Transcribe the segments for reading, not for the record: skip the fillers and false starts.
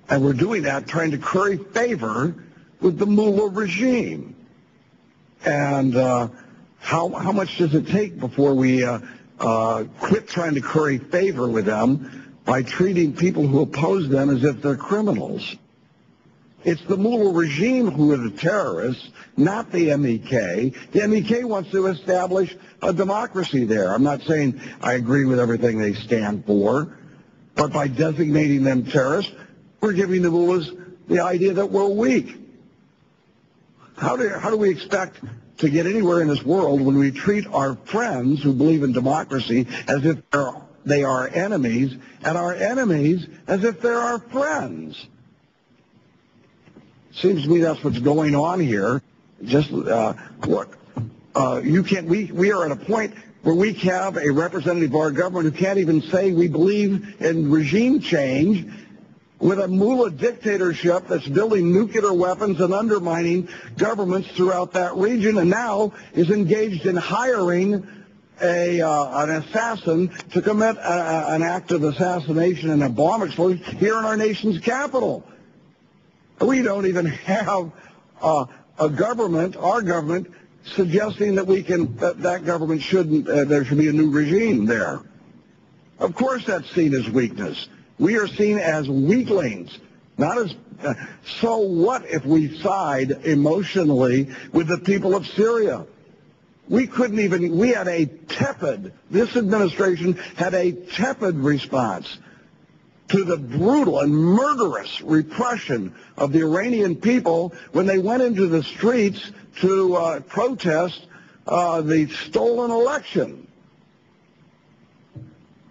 And we're doing that trying to curry favor with the mullah regime. And how much does it take before we quit trying to curry favor with them by treating people who oppose them as if they're criminals? It's the mullah regime who are the terrorists, not the MEK. The MEK wants to establish a democracy there. I'm not saying I agree with everything they stand for, but by designating them terrorists, we're giving the mullahs the idea that we're weak. How do we expect to get anywhere in this world when we treat our friends who believe in democracy as if they are enemies, and our enemies as if they're our friends? Seems to me that's what's going on here. Just look, we are at a point where we have a representative of our government who can't even say we believe in regime change, with a mullah dictatorship that's building nuclear weapons and undermining governments throughout that region, and now is engaged in hiring an assassin to commit an act of assassination and a bomb explosion here in our nation's capital. We don't even have a government, our government, suggesting that that government shouldn't, there should be a new regime there. Of course that's seen as weakness. We are seen as weaklings, not as, so what if we side emotionally with the people of Syria? We couldn't even, we had a tepid, this administration had a tepid response to the brutal and murderous repression of the Iranian people when they went into the streets to protest the stolen election.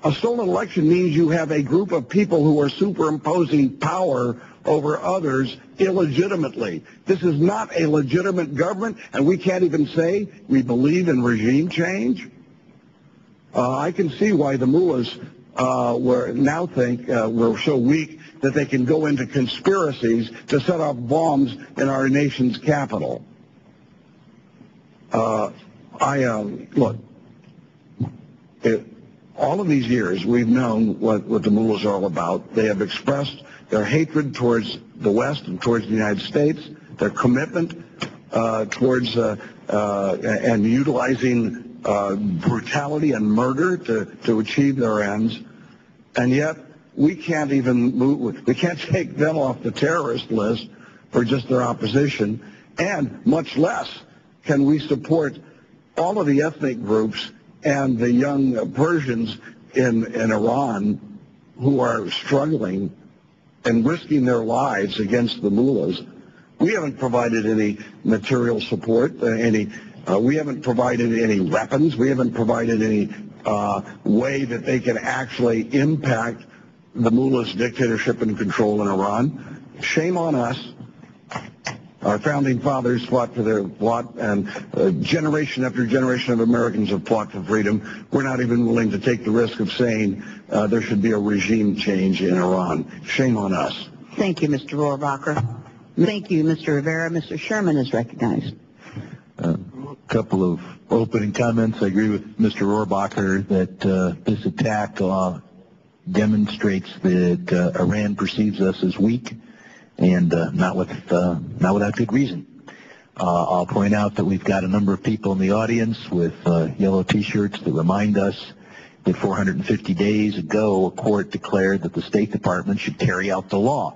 A stolen election means you have a group of people who are superimposing power over others illegitimately. This is not a legitimate government, and we can't even say we believe in regime change. I can see why the mullahs now think we're so weak that they can go into conspiracies to set off bombs in our nation's capital. Look, all of these years we've known what the mullahs are all about. They have expressed their hatred towards the West and towards the United States, their commitment towards and utilizing brutality and murder to achieve their ends, and yet we can't even we can't take them off the terrorist list for just their opposition, and much less can we support all of the ethnic groups and the young Persians in Iran who are struggling and risking their lives against the mullahs. We haven't provided any material support, we haven't provided any weapons, we haven't provided any way that they can actually impact the mullahs' dictatorship and control in Iran. Shame on us. Our founding fathers fought and generation after generation of Americans have fought for freedom. We're not even willing to take the risk of saying there should be a regime change in Iran. Shame on us. Thank you, Mr. Rohrabacher. Thank you, Mr. Rivera. Mr. Sherman is recognized. A couple of opening comments. I agree with Mr. Rohrabacher that this attack demonstrates that Iran perceives us as weak, and not without good reason. I'll point out that we've got a number of people in the audience with yellow T-shirts that remind us that 450 days ago, a court declared that the State Department should carry out the law.